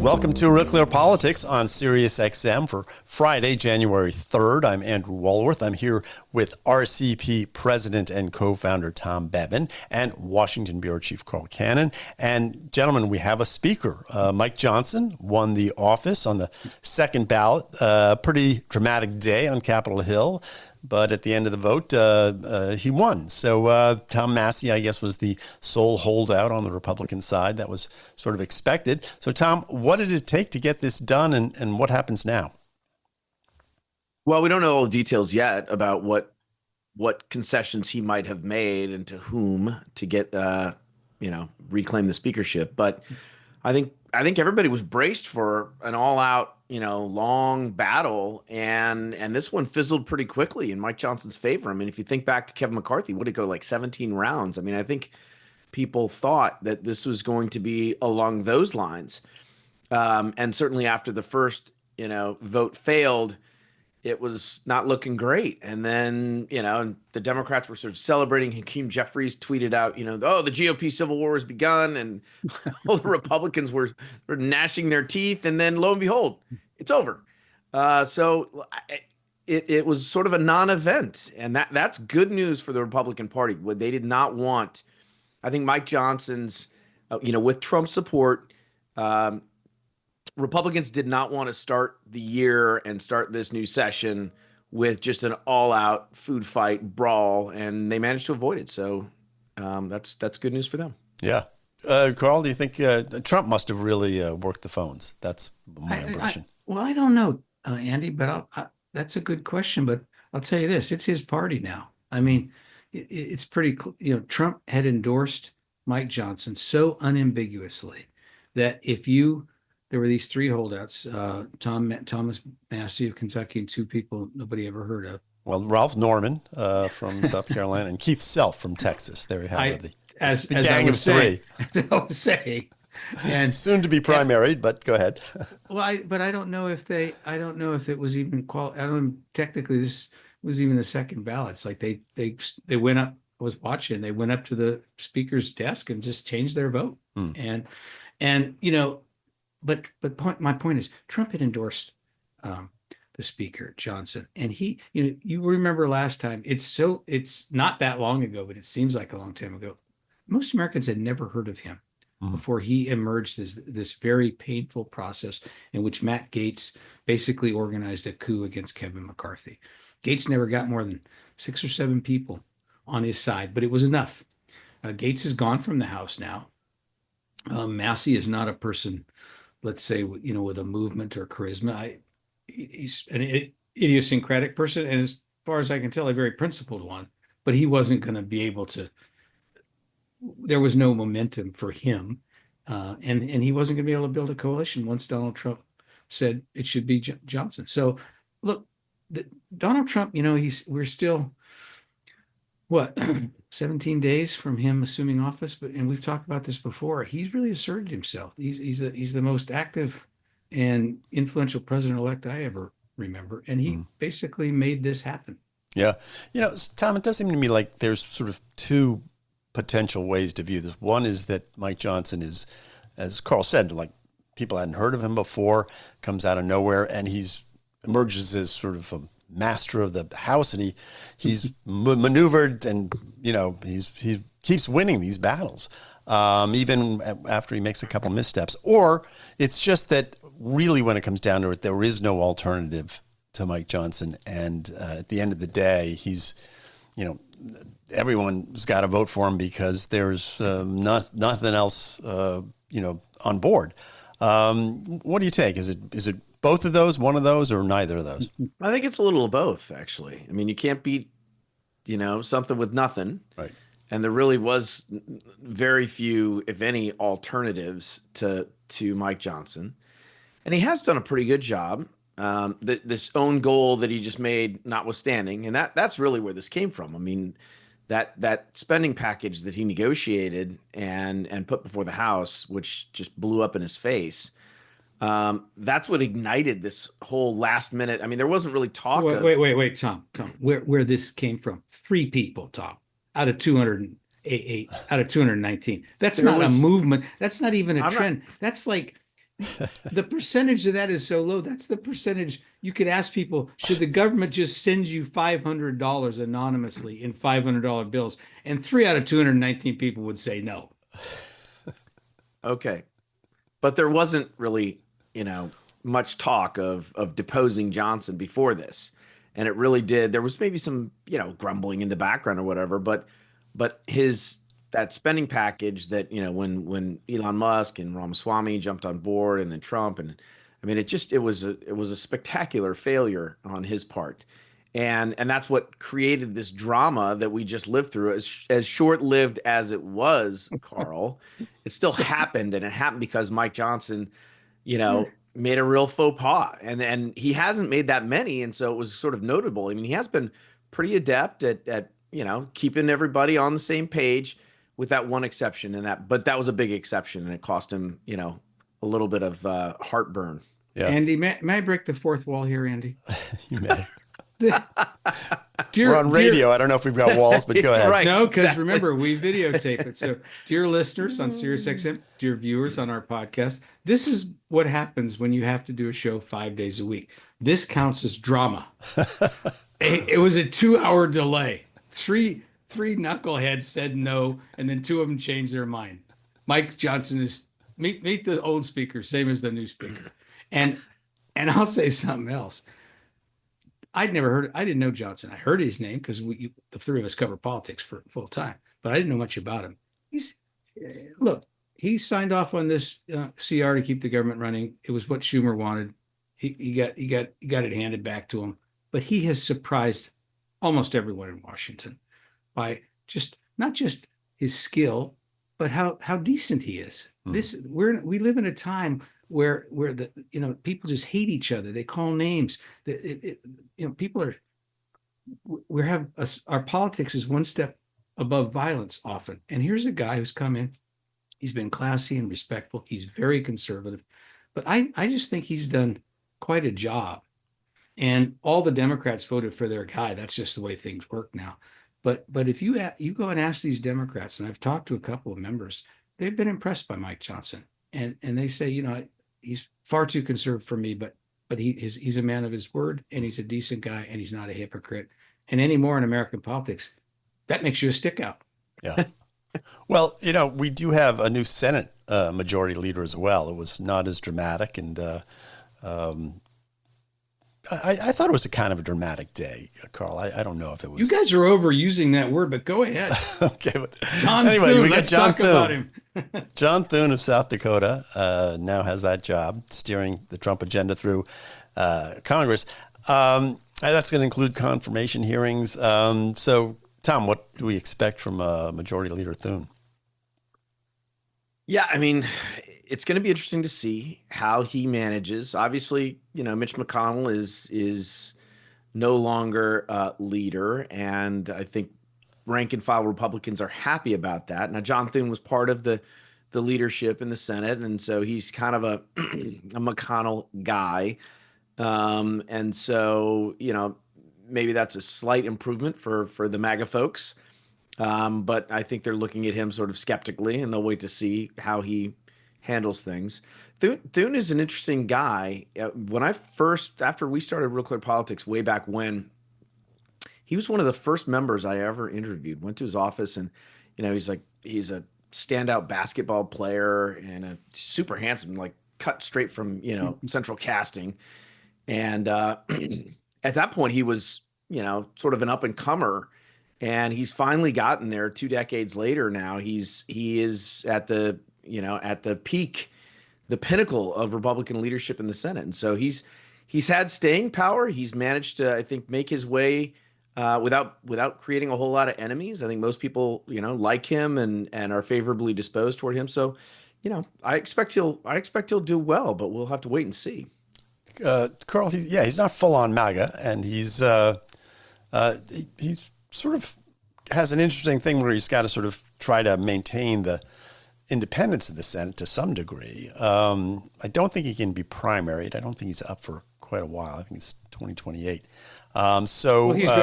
Welcome to Real Clear Politics on Sirius XM for Friday, January 3rd. I'm Andrew Walworth. I'm here with RCP President and co-founder Tom Bevan and Washington Bureau Chief Carl Cannon. And gentlemen, we have a speaker. Mike Johnson won the office on the second ballot. Pretty dramatic day on Capitol Hill. But at the end of the vote, he won. So Tom Massie, I guess, was the sole holdout on the Republican side. That was sort of expected. So, Tom, what did it take to get this done, and what happens now? Well, we don't know all the details yet about what concessions he might have made and to whom to get, reclaim the speakership. But I think everybody was braced for an all-out, long battle, and this one fizzled pretty quickly in Mike Johnson's favor. I mean, if you think back to Kevin McCarthy, would it go like 17 rounds? I mean, I think people thought that this was going to be along those lines. And certainly after the first, vote failed, it was not looking great. And then, the Democrats were sort of celebrating. Hakeem Jeffries tweeted out, oh, the GOP civil war has begun. And all the Republicans were gnashing their teeth. And then lo and behold, it's over. So it was sort of a non-event. And that's good news for the Republican Party. What they did not want, I think Mike Johnson's, with Trump's support, Republicans did not want to start the year and start this new session with just an all-out food fight brawl, and they managed to avoid it. So that's good news for them. Yeah. Carl, do you think Trump must have really worked the phones? That's my impression. I don't know, Andy, but that's a good question. But I'll tell you this, it's his party now. I mean, it's pretty, Trump had endorsed Mike Johnson so unambiguously that there were these three holdouts, Thomas Massie of Kentucky and two people nobody ever heard of. Well, Ralph Norman from South Carolina and Keith Self from Texas. There you have it. The gang of three. As I was saying. And soon to be primaried, but go ahead. But I don't know if it was even technically this was even the second ballot. It's like they went up. I was watching. They went up to the speaker's desk and just changed their vote. But my point is, Trump had endorsed the speaker Johnson, and he, you remember last time. It's not that long ago, but it seems like a long time ago. Most Americans had never heard of him before he emerged as this very painful process in which Matt Gaetz basically organized a coup against Kevin McCarthy. Gaetz never got more than 6 or 7 people on his side, but it was enough. Gaetz is gone from the House now. Massie is not a person, let's say, with a movement or charisma. He's an idiosyncratic person, and as far as I can tell, a very principled one. But he wasn't going to be able to. There was no momentum for him, and he wasn't going to be able to build a coalition once Donald Trump said it should be Johnson. So, look, Donald Trump. We're still 17 days from him assuming office, and we've talked about this before. He's really asserted himself. He's the most active and influential president-elect I ever remember, and he basically made this happen. Yeah, Tom, it does seem to me like there's sort of two potential ways to view this. One is that Mike Johnson is, as Carl said, like people hadn't heard of him before, comes out of nowhere, and emerges as sort of a master of the House, and he's maneuvered, and he keeps winning these battles, even after he makes a couple missteps. Or it's just that really, when it comes down to it, there is no alternative to Mike Johnson, and at the end of the day, he's, everyone's got to vote for him because there's nothing else, on board. What do you take? Is it both of those, one of those, or neither of those? I think it's a little of both, actually. I mean, you can't beat, something with nothing. Right. And there really was very few, if any, alternatives to Mike Johnson. And he has done a pretty good job. This own goal that he just made notwithstanding, and that's really where this came from. I mean, that spending package that he negotiated and put before the House, which just blew up in his face, that's what ignited this whole last minute. I mean, there wasn't really talk. Wait, Tom. Where this came from? 3 people, Tom, out of 208, out of 219. That's not a movement. That's not even a trend. That's like the percentage of that is so low. That's the percentage. You could ask people, should the government just send you $500 anonymously in $500 bills? And 3 out of 219 people would say no. Okay. But there wasn't really, much talk of deposing Johnson before this. And it really did. There was maybe some, grumbling in the background or whatever, but that spending package that, when Elon Musk and Ramaswamy jumped on board and then Trump, and I mean, it was a spectacular failure on his part. And that's what created this drama that we just lived through. As short-lived as it was, Carl, it still happened, and it happened because Mike Johnson, made a real faux pas, and he hasn't made that many, and so it was sort of notable. I mean, he has been pretty adept at keeping everybody on the same page, with that one exception, but that was a big exception, and it cost him a little bit of heartburn. Yeah. Andy, may I break the fourth wall here, Andy? You may. We're on radio. I don't know if we've got walls, but go ahead. Right, no, because remember, we videotape it. So, dear listeners on Sirius XM, dear viewers on our podcast, this is what happens when you have to do a show 5 days a week. This counts as drama. It was a 2-hour delay. Three knuckleheads said no, and then 2 of them changed their mind. Mike Johnson is meet the old speaker, same as the new speaker. And I'll say something else. I didn't know Johnson. I heard his name because the 3 of us cover politics for full time, but I didn't know much about him. He signed off on this CR to keep the government running. It was what Schumer wanted. He got it handed back to him, but he has surprised almost everyone in Washington by not just his skill, but how decent he is. We live in a time where the people just hate each other. They call names. People our politics is one step above violence often. And here's a guy who's come in. He's been classy and respectful. He's very conservative, but I just think he's done quite a job. And all the Democrats voted for their guy. That's just the way things work now. But if you go and ask these Democrats, and I've talked to a couple of members, they've been impressed by Mike Johnson, and they say, he's far too conservative for me, but he's a man of his word, and he's a decent guy, and he's not a hypocrite. And anymore in American politics, that makes you a stick out. Yeah. Well, we do have a new Senate majority leader as well. It was not as dramatic, and I thought it was a kind of a dramatic day, Carl. I don't know if it was. You guys are overusing that word, but go ahead. Okay. But Anyway, Thune, let's talk about him. John Thune of South Dakota now has that job, steering the Trump agenda through Congress. That's going to include confirmation hearings. So, Tom, what do we expect from Majority Leader Thune? Yeah, I mean, it's going to be interesting to see how he manages. Obviously, Mitch McConnell is no longer leader, and I think rank and file Republicans are happy about that. Now, John Thune was part of the leadership in the Senate, and so he's kind of a McConnell guy. And so, maybe that's a slight improvement for the MAGA folks. But I think they're looking at him sort of skeptically, and they'll wait to see how he handles things. Thune is an interesting guy. After we started Real Clear Politics way back when, he was one of the first members I ever interviewed. Went to his office, and he's a standout basketball player and a super handsome, like cut straight from Central Casting. And at that point, he was sort of an up and comer, and he's finally gotten there 2 decades later. Now he is at the peak, the pinnacle of Republican leadership in the Senate. And so he's had staying power. He's managed to, I think, make his way without creating a whole lot of enemies. I think most people, like him and are favorably disposed toward him. So, I expect he'll do well, but we'll have to wait and see. Carl, he's not full on MAGA, and he's sort of has an interesting thing where he's got to sort of try to maintain the independence of the Senate to some degree. I don't think he can be primaried. I don't think he's up for quite a while. I think it's 2028.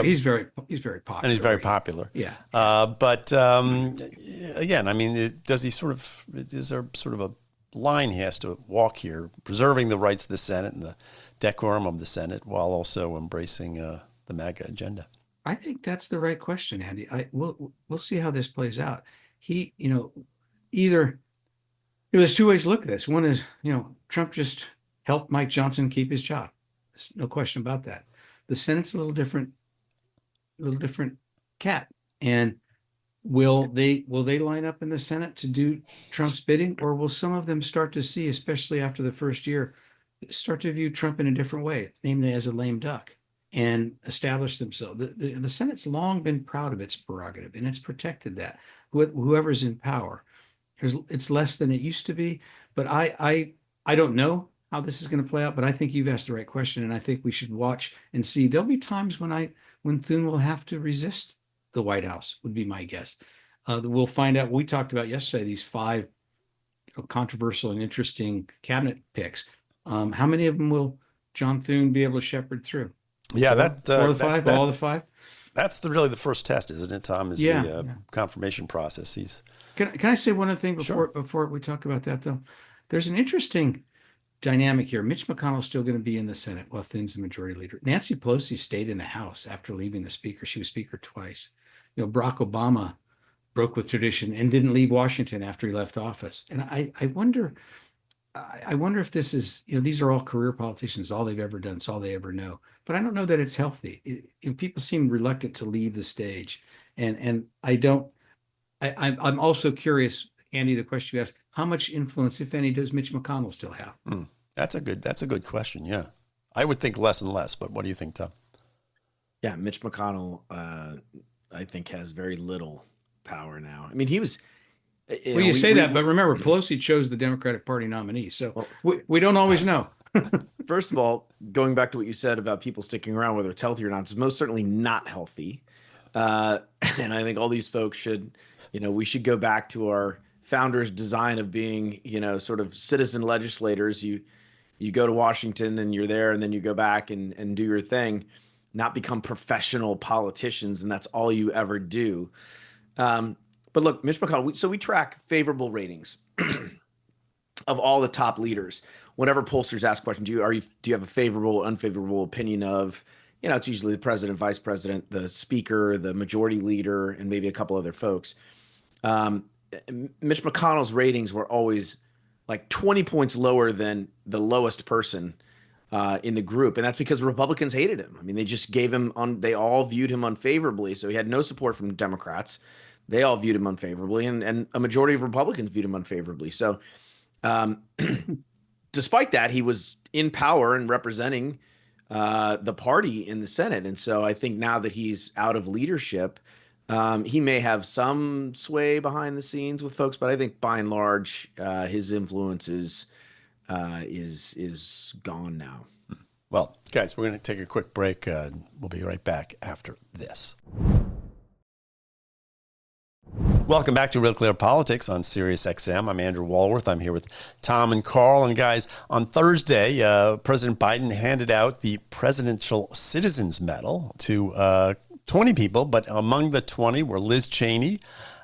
He's very popular. And he's very popular. Yeah. But again, I mean, is there sort of a line he has to walk here, preserving the rights of the Senate and the decorum of the Senate while also embracing the MAGA agenda? I think that's the right question, Andy. We'll see how this plays out. He, either there's two ways to look at this. One is, Trump just helped Mike Johnson keep his job. There's no question about that. The Senate's a little different cat. And will they line up in the Senate to do Trump's bidding, or will some of them start to see, especially after the first year, start to view Trump in a different way, namely as a lame duck, and establish themselves? The Senate's long been proud of its prerogative, and it's protected that. Whoever's in power, it's less than it used to be. But I don't know how this is going to play out, but I think you've asked the right question, and I think we should watch and see. There'll be times when Thune will have to resist the White House, would be my guess. We'll find out. We talked about yesterday these 5 controversial and interesting cabinet picks. How many of them will John Thune be able to shepherd through? Yeah, 4 or 5, all the 5. That's really the first test, isn't it, Tom? Is the confirmation process. Can I say one other thing before we talk about that, though? There's an interesting dynamic here. Mitch McConnell's still going to be in the Senate while Thune's the majority leader. Nancy Pelosi stayed in the House after leaving the Speaker. She was Speaker twice. Barack Obama broke with tradition and didn't leave Washington after he left office. And I wonder if this is, these are all career politicians. All they've ever done. It's all they ever know. But I don't know that it's healthy. People seem reluctant to leave the stage. And I'm also curious, Andy, the question you asked, how much influence, if any, does Mitch McConnell still have? That's a good question. Yeah. I would think less and less, but what do you think, Tom? Yeah, Mitch McConnell, I think, has very little power now. I mean, he was. You say that, but remember, Pelosi chose the Democratic Party nominee, so we don't always know. First of all, going back to what you said about people sticking around, whether it's healthy or not, it's most certainly not healthy. And I think all these folks should, we should go back to our founders' design of being, sort of citizen legislators. You go to Washington and you're there, and then you go back and do your thing, not become professional politicians, and that's all you ever do. But look, Mitch McConnell, we track favorable ratings of all the top leaders. Whenever pollsters ask questions, do you have a favorable or unfavorable opinion of, it's usually the president, vice president, the speaker, the majority leader, and maybe a couple other folks. Mitch McConnell's ratings were always like 20 points lower than the lowest person in the group. And that's because Republicans hated him. I mean, they just they all viewed him unfavorably. So he had no support from Democrats. They all viewed him unfavorably, and a majority of Republicans viewed him unfavorably. So despite that, he was in power and representing the party in the Senate. And so I think now that he's out of leadership, he may have some sway behind the scenes with folks, but I think by and large, his influence is gone now. Well, guys, we're going to take a quick break. We'll be right back after this. Welcome back to Real Clear Politics on Sirius XM. I'm Andrew Walworth. I'm here with Tom and Carl. And guys, on Thursday, President Biden handed out the Presidential Citizens Medal to 20 people, but among the 20 were Liz Cheney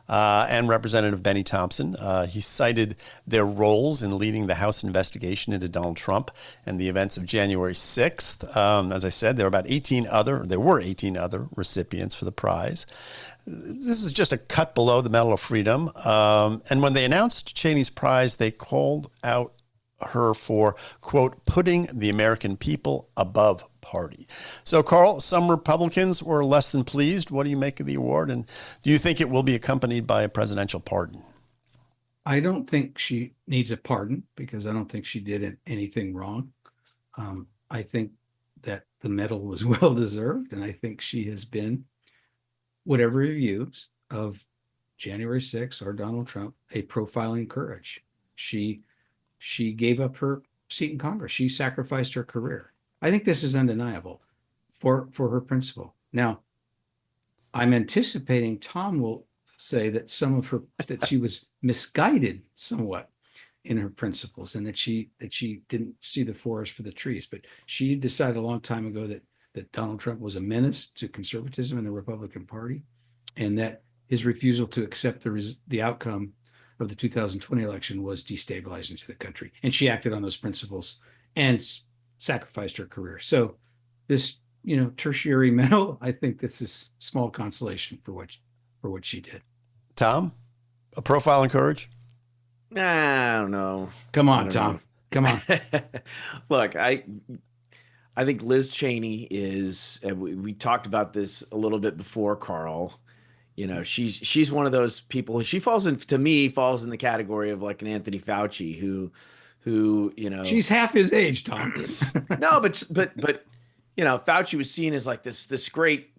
and Representative Benny Thompson. He cited their roles in leading the House investigation into Donald Trump and the events of January 6th. As I said, there were 18 other recipients for the prize. This is just a cut below the Medal of Freedom. And when they announced Cheney's prize, they called out her for, quote, putting the American people above party. So, Carl, some Republicans were less than pleased. What do you make of the award? And do you think it will be accompanied by a presidential pardon? I don't think she needs a pardon because I don't think she did anything wrong. I think that the medal was well deserved, and I think she has been, whatever reviews of January 6th or Donald Trump, a profiling courage. She gave up her seat in Congress. She sacrificed her career. I think this is undeniable for her principle. Now, I'm anticipating Tom will say that that she was misguided somewhat in her principles, and that she didn't see the forest for the trees. But she decided a long time ago that Donald Trump was a menace to conservatism in the Republican Party, and that his refusal to accept the outcome of the 2020 election was destabilizing to the country. And she acted on those principles and sacrificed her career. So this, tertiary medal, I think this is small consolation for what she did. Tom, a profile in courage? I don't know. Come on, Tom. Come on. Look, I think Liz Cheney is, and we talked about this a little bit before, Carl. She's one of those people. She falls in the category of like an Anthony Fauci who she's half his age, Tom. No, but Fauci was seen as like this great,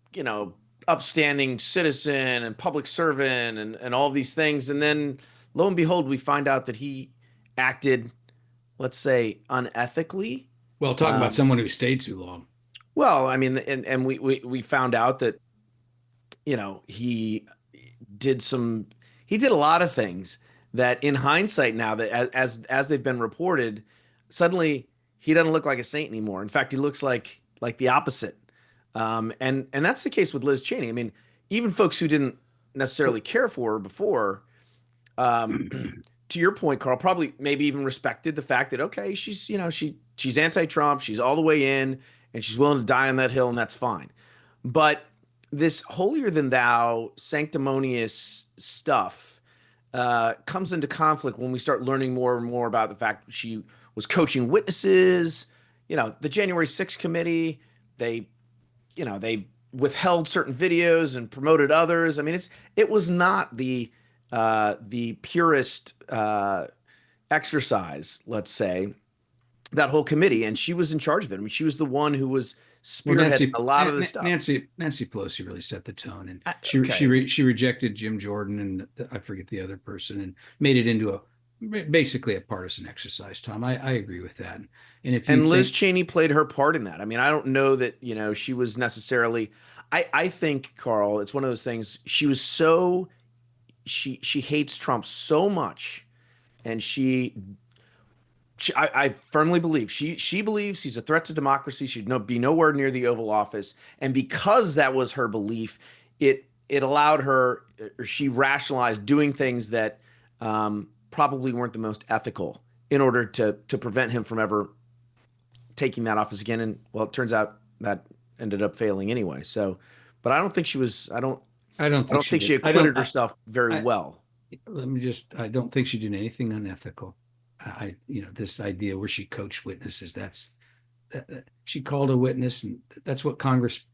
upstanding citizen and public servant and all of these things. And then lo and behold, we find out that he acted, let's say, unethically. Well, talking about someone who stayed too long. Well, I mean, and we found out that, he did a lot of things that in hindsight now that as they've been reported, suddenly he doesn't look like a saint anymore. In fact, he looks like the opposite. And that's the case with Liz Cheney. I mean, even folks who didn't necessarily care for her before, to your point, Carl, probably maybe even respected the fact that, okay, she's anti-Trump, she's all the way in, and she's willing to die on that hill, and that's fine. But this holier than thou, sanctimonious stuff comes into conflict when we start learning more and more about the fact that she was coaching witnesses. The January 6th committee, they withheld certain videos and promoted others. I mean, it was not the purest exercise, let's say, that whole committee, and she was in charge of it. I mean, she was the one who was spearheading a lot of the stuff. Nancy Pelosi really set the tone, and she rejected Jim Jordan and I forget the other person, and made it into basically a partisan exercise. Tom, I agree with that. And Liz Cheney played her part in that. I mean, I don't know that she was necessarily. I think, Carl, it's one of those things. She was so she hates Trump so much, and I firmly believe she believes he's a threat to democracy. She'd be nowhere near the Oval Office, and because that was her belief, it allowed her, or she rationalized doing things that probably weren't the most ethical in order to prevent him from ever taking that office again. And well, it turns out that ended up failing anyway. So, but I don't think she was. I don't think she acquitted herself very well. I don't think she did anything unethical. This idea where she coached witnesses, she called a witness, and that's what congressmen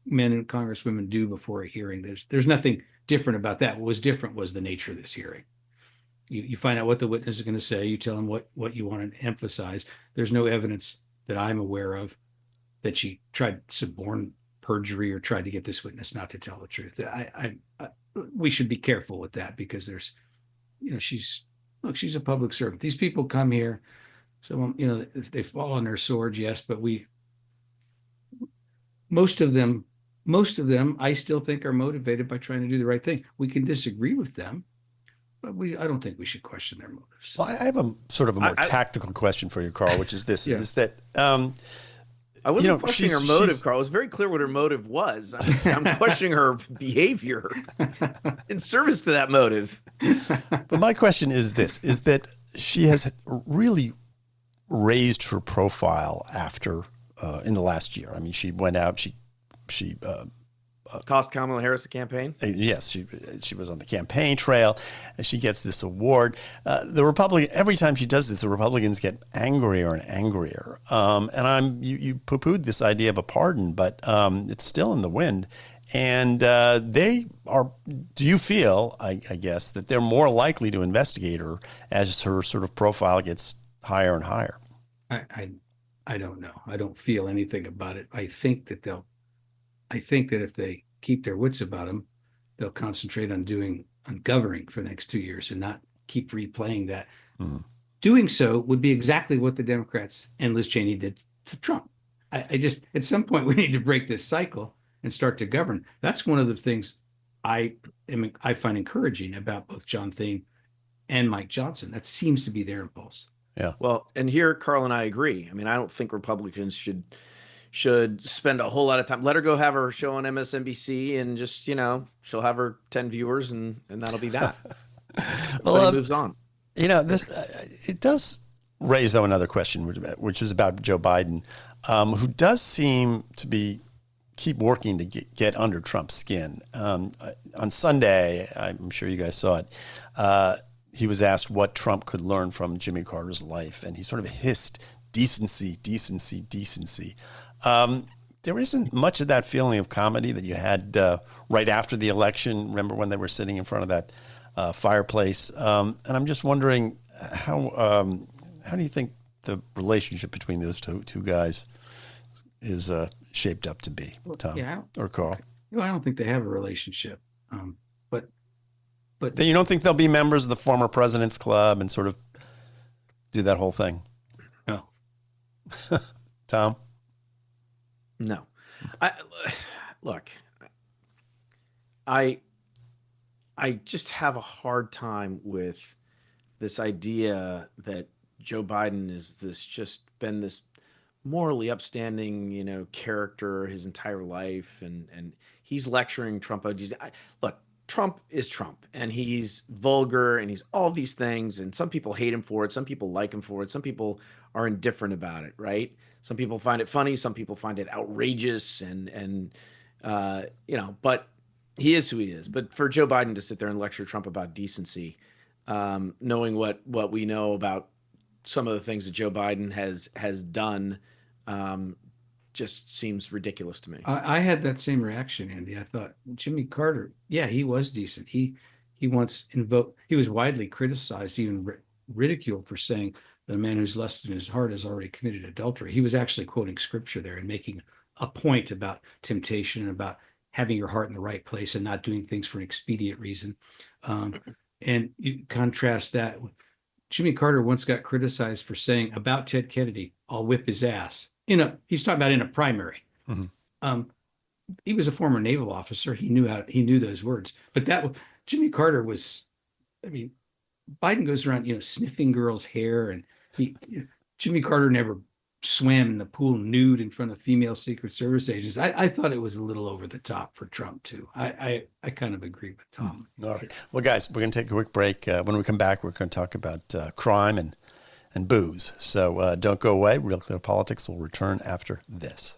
and congresswomen do before a hearing. There's nothing different about that. What was different was the nature of this hearing. You find out what the witness is going to say. You tell them what you want to emphasize. There's no evidence that I'm aware of that she tried suborn perjury or tried to get this witness not to tell the truth. We should be careful with that, because there's, she's a public servant. These people come here, so if they fall on their swords, yes, but most of them, I still think are motivated by trying to do the right thing. We can disagree with them, but I don't think we should question their motives. Well, I have a sort of a more tactical question for you, Carl, which is this: is that I wasn't questioning her motive, Carl. It was very clear what her motive was. I'm questioning her behavior in service to that motive. But my question is this, is that she has really raised her profile after, in the last year. I mean, she went out, she cost Kamala Harris a campaign? Yes, she was on the campaign trail, and she gets this award. Every time she does this, the Republicans get angrier and angrier. And you poo-pooed this idea of a pardon, but it's still in the wind. And they are. Do you feel, I guess, that they're more likely to investigate her as her sort of profile gets higher and higher? I don't know. I don't feel anything about it. I think that if they keep their wits about them, they'll concentrate on governing for the next 2 years and not keep replaying that. Mm. Doing so would be exactly what the Democrats and Liz Cheney did to Trump. I just, at some point, we need to break this cycle and start to govern. That's one of the things I find encouraging about both John Thune and Mike Johnson. That seems to be their impulse. Yeah. Well, and here, Carl and I agree. I mean, I don't think Republicans should spend a whole lot of time. Let her go have her show on MSNBC and just, she'll have her 10 viewers and that'll be that. But he moves on. This it does raise, though, another question, which is about Joe Biden, who does seem to keep working to get under Trump's skin. On Sunday, I'm sure you guys saw it, he was asked what Trump could learn from Jimmy Carter's life, and he sort of hissed, decency, decency, decency. There isn't much of that feeling of comedy that you had right after the election. Remember when they were sitting in front of that fireplace? And I'm just wondering, how do you think the relationship between those two guys is shaped up to be, Tom or Carl? I don't think they have a relationship. But you don't think they'll be members of the former president's club and sort of do that whole thing? No. Tom? No. I just have a hard time with this idea that Joe Biden is been this morally upstanding, character his entire life, and he's lecturing Trump. Trump is Trump, and he's vulgar, and he's all these things, and some people hate him for it, some people like him for it, some people are indifferent about it, right? Some people find it funny, some people find it outrageous, and but he is who he is. But for Joe Biden to sit there and lecture Trump about decency, knowing what we know about some of the things that Joe Biden has done, just seems ridiculous to me. I had that same reaction, Andy. I thought Jimmy Carter, he was decent. He once he was widely criticized, even ridiculed, for saying that a man who's lust in his heart has already committed adultery. He was actually quoting scripture there and making a point about temptation and about having your heart in the right place and not doing things for an expedient reason. And you contrast that. Jimmy Carter once got criticized for saying about Ted Kennedy, "I'll whip his ass." He's talking about in a primary. Mm-hmm. He was a former naval officer. He knew those words. But Jimmy Carter was, Biden goes around, sniffing girls' hair, and Jimmy Carter never swam in the pool nude in front of female Secret Service agents. I thought it was a little over the top for Trump too. I kind of agree with Tom. All right. Well, guys, we're going to take a quick break. When we come back, we're going to talk about crime and booze. So don't go away. Real Clear Politics will return after this.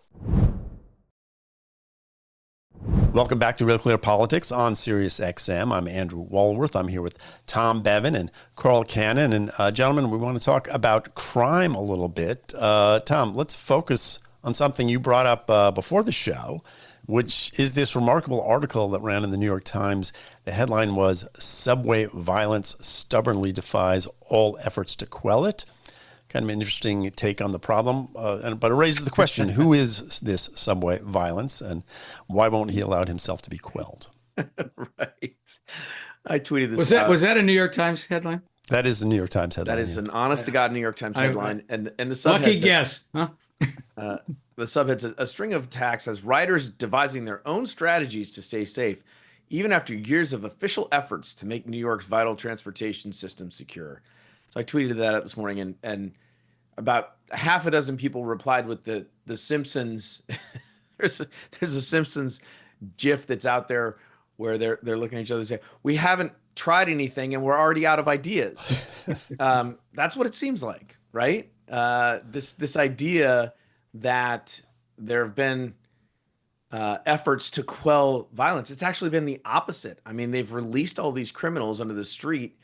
Welcome back to Real Clear Politics on Sirius XM. I'm Andrew Walworth. I'm here with Tom Bevan and Carl Cannon. And gentlemen, we want to talk about crime a little bit. Tom, let's focus on something you brought up before the show, which is this remarkable article that ran in the New York Times. The headline was, "Subway Violence Stubbornly Defies All Efforts to Quell It." Kind of an interesting take on the problem, but it raises the question, who is this subway violence, and why won't he allow himself to be quelled? Right. I tweeted this. Was that a New York Times headline? That is a New York Times headline. That is an honest-to-God New York Times headline. And the subhead lucky guess, huh? The subhead says, "A string of attacks has riders devising their own strategies to stay safe, even after years of official efforts to make New York's vital transportation system secure." So I tweeted that out this morning, and about half a dozen people replied with the Simpsons. there's a Simpsons GIF that's out there where they're looking at each other and say, "We haven't tried anything, and we're already out of ideas." That's what it seems like, right? This idea that there have been efforts to quell violence. It's actually been the opposite. They've released all these criminals onto the street,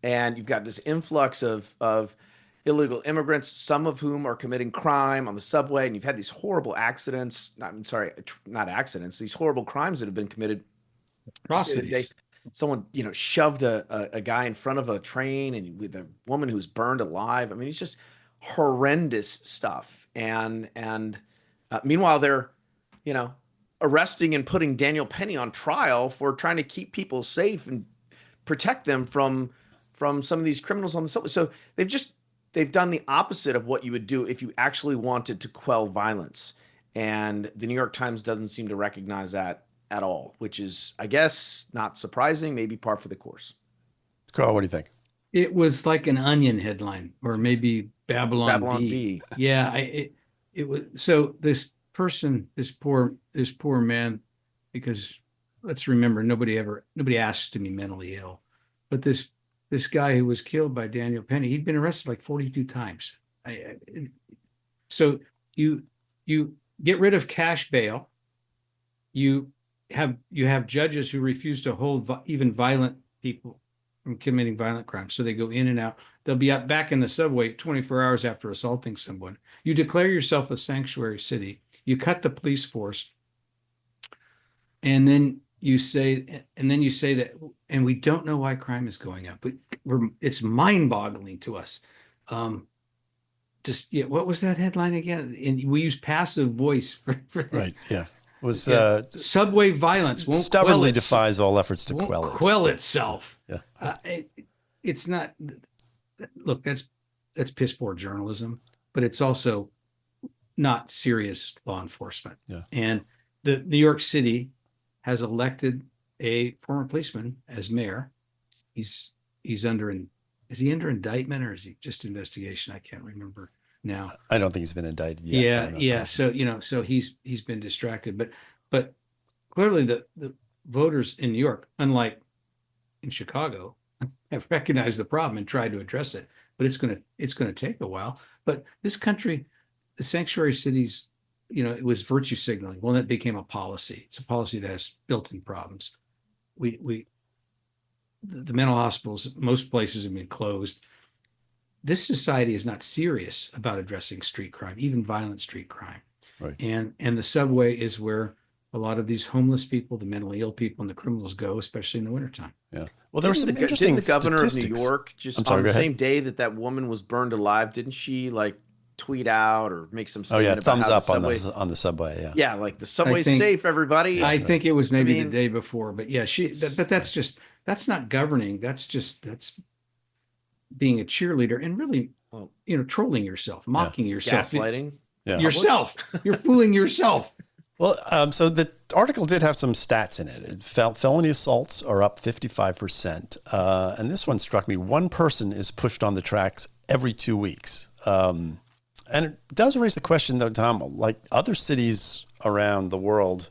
and you've got this influx of illegal immigrants, some of whom are committing crime on the subway, and you've had these horrible accidents. Not accidents. These horrible crimes that have been committed. Atrocities. Someone, shoved a guy in front of a train, and with a woman who was burned alive. It's just horrendous stuff. And meanwhile, they're, arresting and putting Daniel Penny on trial for trying to keep people safe and protect them from some of these criminals on the subway. So they've done the opposite of what you would do if you actually wanted to quell violence. And the New York Times doesn't seem to recognize that at all, which is, I guess, not surprising, maybe par for the course. Carl, what do you think? It was like an Onion headline, or maybe Babylon Bee. Yeah, it was. So this poor man, because let's remember, nobody asked to be mentally ill. But this guy who was killed by Daniel Penny, he'd been arrested like 42 times. So you get rid of cash bail. You have judges who refuse to hold even violent people from committing violent crimes. So they go in and out. They'll be back in the subway 24 hours after assaulting someone. You declare yourself a sanctuary city. You cut the police force. And then you say that, and we don't know why crime is going up, but it's mind-boggling to us. What was that headline again? And we use passive voice for that. Right. Yeah. It was subway violence won't stubbornly defies all efforts to quell it. Itself. Yeah. It's not. Look, that's piss poor journalism, but it's also not serious law enforcement. Yeah. And the New York City has elected a former policeman as mayor. He's under is he under indictment or is he just investigation? I can't remember now. I don't think he's been indicted yet. Yeah. So so he's been distracted, but clearly the voters in New York, unlike in Chicago, have recognized the problem and tried to address it. But it's gonna take a while. But this country, the sanctuary cities, it was virtue signaling. Well, that became a policy. It's a policy that has built-in problems. The mental hospitals, most places have been closed. This society is not serious about addressing street crime, even violent street crime. Right. And the subway is where a lot of these homeless people, the mentally ill people, and the criminals go, especially in the wintertime. Yeah. Well, there were some interesting Didn't the governor statistics. of New York on the same day that woman was burned alive, didn't she tweet out or make some statement about thumbs how up subway, on the subway. Yeah, like the subway's safe, everybody. I think it was maybe the day before, but yeah, but that's not governing. That's being a cheerleader and really, trolling yourself, mocking yourself, gaslighting yourself. You're fooling yourself. Well, so the article did have some stats in it. Felony assaults are up 55%. And this one struck me. One person is pushed on the tracks every 2 weeks. And it does raise the question, though, Tom, like other cities around the world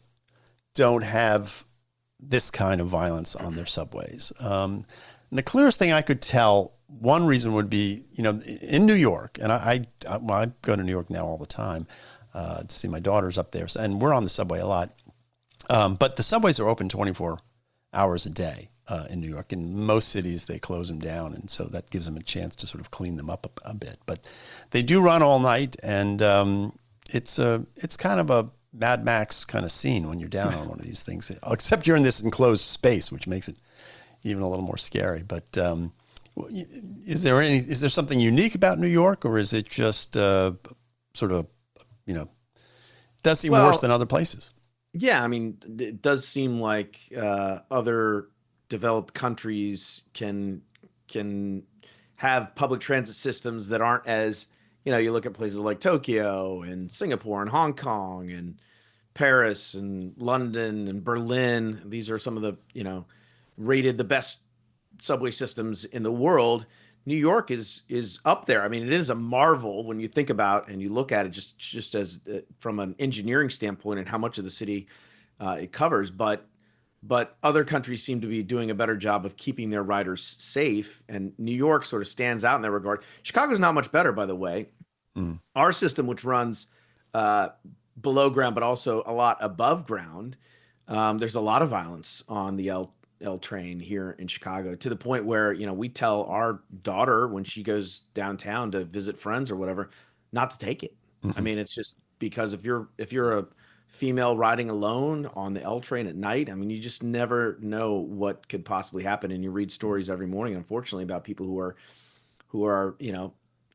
don't have this kind of violence on their subways. And the clearest thing I could tell, one reason would be, in New York, and I go to New York now all the time to see my daughters up there, and we're on the subway a lot. But the subways are open 24 hours a day in New York. In most cities, they close them down, and so that gives them a chance to sort of clean them up a bit. But they do run all night, and it's kind of a Mad Max kind of scene when you're down on one of these things, except you're in this enclosed space, which makes it even a little more scary. But is there something unique about New York, or is it just sort of, it does seem worse than other places? Yeah, I mean, it does seem like other developed countries can have public transit systems that aren't as, you look at places like Tokyo and Singapore and Hong Kong and Paris and London and Berlin. These are some of the, rated the best subway systems in the world. New York is up there. I mean, it is a marvel when you think about and you look at it just as from an engineering standpoint and how much of the city it covers. But other countries seem to be doing a better job of keeping their riders safe. And New York sort of stands out in that regard. Chicago's not much better, by the way. Our system, which runs below ground, but also a lot above ground, there's a lot of violence on the L train here in Chicago, to the point where, we tell our daughter when she goes downtown to visit friends or whatever, not to take it. Mm-hmm. I mean, it's just because if you're a female riding alone on the L train at night, I mean, you just never know what could possibly happen. And you read stories every morning, unfortunately, about people who are,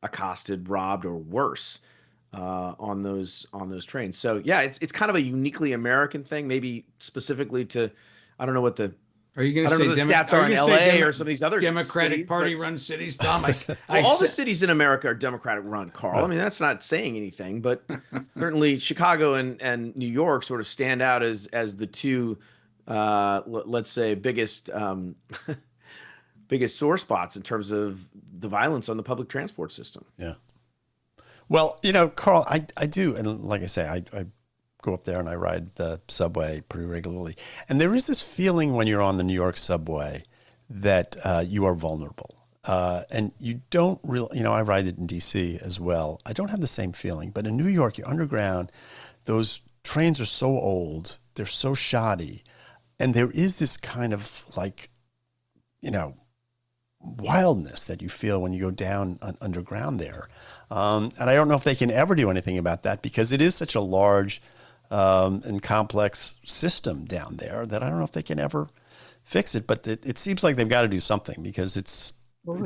accosted, robbed, or worse on those trains. So yeah, it's kind of a uniquely American thing, maybe specifically to, I don't know what the, Are you going to I don't know say the stats are in LA or some of these other Democratic cities, Party-run cities, Tom? all the cities in America are Democratic-run, Carl. I mean, that's not saying anything, but certainly Chicago and New York sort of stand out as the two, let's say, biggest sore spots in terms of the violence on the public transport system. Yeah. Well, Carl, I do, and like I say, I go up there and I ride the subway pretty regularly. And there is this feeling when you're on the New York subway that you are vulnerable. And you don't really, I ride it in DC as well. I don't have the same feeling, but in New York, you're underground. Those trains are so old, they're so shoddy. And there is this kind of like, wildness that you feel when you go down underground there. And I don't know if they can ever do anything about that because it is such a large and complex system down there that I don't know if they can ever fix it. But it seems like they've got to do something because it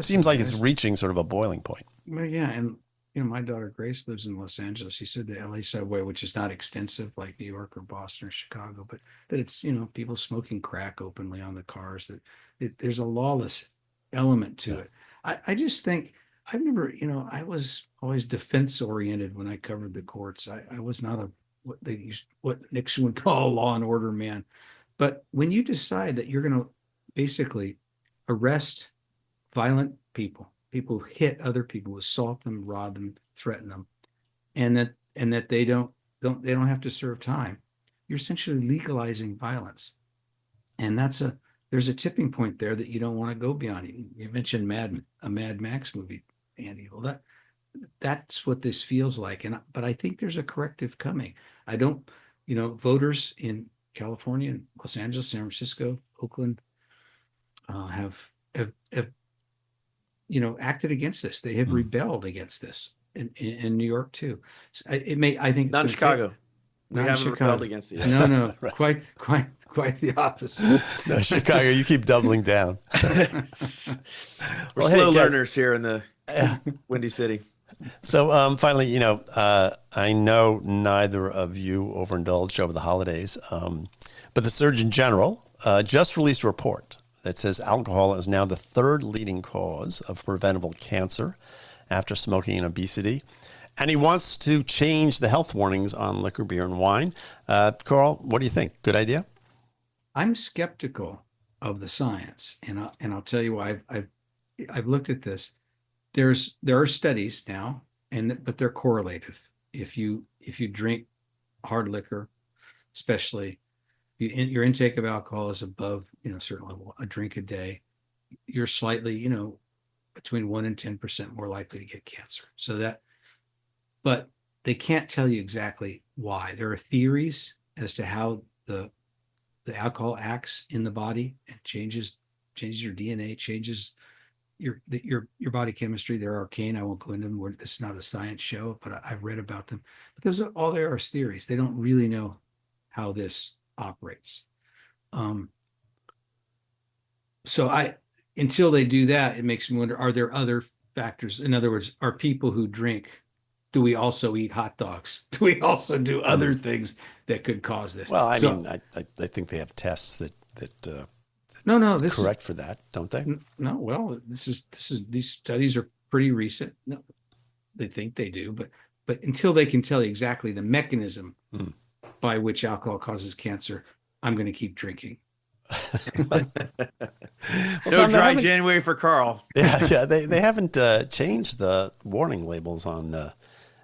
seems like it's reaching sort of a boiling point. Well, yeah. And, my daughter Grace lives in Los Angeles. She said the LA subway, which is not extensive like New York or Boston or Chicago, but that it's, people smoking crack openly on the cars, that there's a lawless element to it. I just think I've never, I was always defense oriented when I covered the courts. I was not what Nixon would call a law and order man. But when you decide that you're going to basically arrest violent people who hit other people, assault them, rob them, threaten them, and that they don't have to serve time, you're essentially legalizing violence. And there's a tipping point there that you don't want to go beyond. You mentioned a Mad Max movie, Andy. Well, that's what this feels like. But I think there's a corrective coming. I don't, voters in California, Los Angeles, San Francisco, Oakland have acted against this. They have rebelled against this in New York too. So I think it's not in Chicago. We haven't rebelled against it. No, Right. quite the opposite. No, Chicago, you keep doubling down. We're slow learners here in the Windy City. So finally, I know neither of you overindulged over the holidays, but the Surgeon General just released a report that says alcohol is now the third leading cause of preventable cancer after smoking and obesity. And he wants to change the health warnings on liquor, beer, and wine. Carl, what do you think? Good idea? I'm skeptical of the science, and I'll tell you why. I've looked at this. There are studies now, but they're correlative. If you drink hard liquor, especially your intake of alcohol is above a certain level, a drink a day, you're slightly between 1% and 10% more likely to get cancer. But they can't tell you exactly why. There are theories as to how the alcohol acts in the body and changes your DNA, changes your body chemistry. They're arcane. I won't go into them. This is not a science show, but I've read about them. But there are theories. They don't really know how this operates. So until they do that, it makes me wonder, are there other factors? In other words, are people who drink, do we also eat hot dogs? Do we also do other things that could cause this? Well, I think they have tests that this correct for that, don't they? No, well, these studies are pretty recent. No, they think they do, but until they can tell you exactly the mechanism by which alcohol causes cancer, I'm going to keep drinking. No dry January for Carl. Yeah. They haven't changed the warning labels on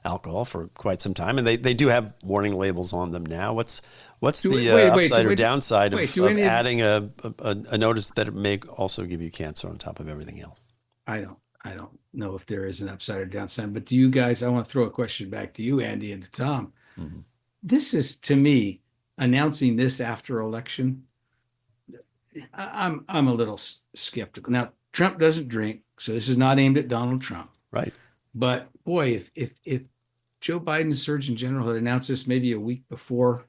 alcohol for quite some time, and they do have warning labels on them now. What's the upside or downside of adding a notice that it may also give you cancer on top of everything else? I don't know if there is an upside or downside, but do you guys? I want to throw a question back to you, Andy, and to Tom. Mm-hmm. This is, to me, announcing this after election. I'm a little skeptical. Now, Trump doesn't drink, so this is not aimed at Donald Trump. Right. But boy, if Joe Biden's Surgeon General had announced this maybe a week before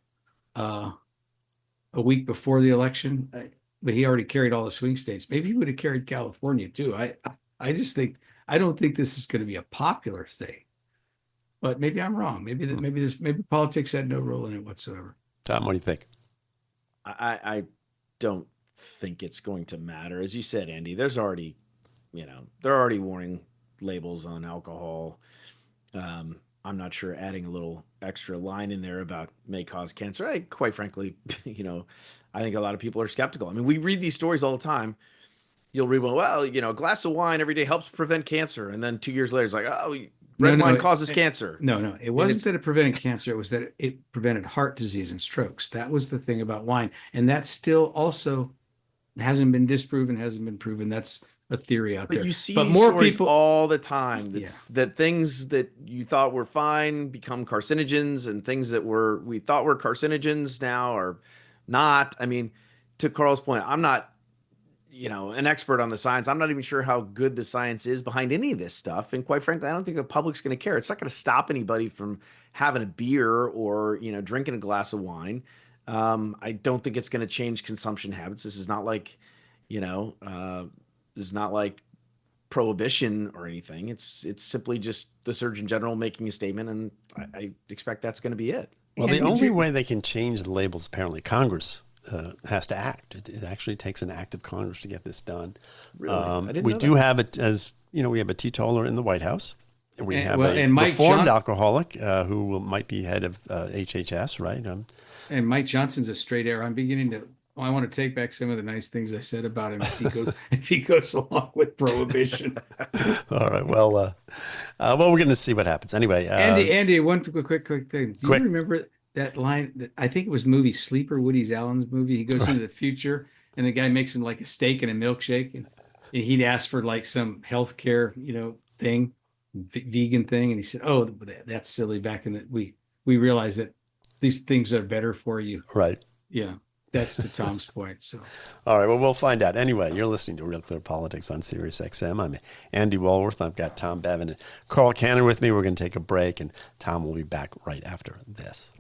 the election, but he already carried all the swing states. Maybe he would have carried California too. I just think I don't think this is going to be a popular thing. But maybe I'm wrong. Maybe politics had no role in it whatsoever. Tom, what do you think? I don't think it's going to matter. As you said, Andy, there's already, there are already warning labels on alcohol. I'm not sure adding a little extra line in there about may cause cancer. Quite frankly, I think a lot of people are skeptical. I mean, we read these stories all the time. You'll read, well, a glass of wine every day helps prevent cancer. And then 2 years later, it's like, red wine causes cancer. No. It wasn't that it prevented cancer. It was that it prevented heart disease and strokes. That was the thing about wine. And that's still also hasn't been disproven, hasn't been proven. That's a theory out there. But you see but these more stories people all the time that things that you thought were fine become carcinogens, and things that we thought were carcinogens now are not. I mean, to Carl's point, I'm not, an expert on the science. I'm not even sure how good the science is behind any of this stuff. And quite frankly, I don't think the public's going to care. It's not going to stop anybody from having a beer or, drinking a glass of wine. I don't think it's going to change consumption habits. This is not like, this is not like prohibition or anything. It's simply just the Surgeon General making a statement, and I expect that's going to be it. Well, the only way they can change the labels, apparently, Congress has to act. It actually takes an act of Congress to get this done. Really? We do have it as, we have a teetotaler in the White House. And we have a Mike reformed alcoholic who might be head of HHS, right? And Mike Johnson's a straight arrow. I'm beginning to. I want to take back some of the nice things I said about him if he goes along with prohibition. All right. Well, we're going to see what happens. Anyway, Andy, one quick thing. Do you remember that line? That I think it was the movie Sleeper, Woody Allen's movie. He goes into the future, and the guy makes him like a steak and a milkshake, and he'd ask for like some healthcare, thing, vegan thing, and he said, "Oh, that's silly." Back in the we realized that these things are better for you. Right. Yeah. That's to Tom's point. So, all right. Well, we'll find out. Anyway, you're listening to Real Clear Politics on Sirius XM. I'm Andy Walworth. I've got Tom Bevan and Carl Cannon with me. We're going to take a break, and Tom will be back right after this.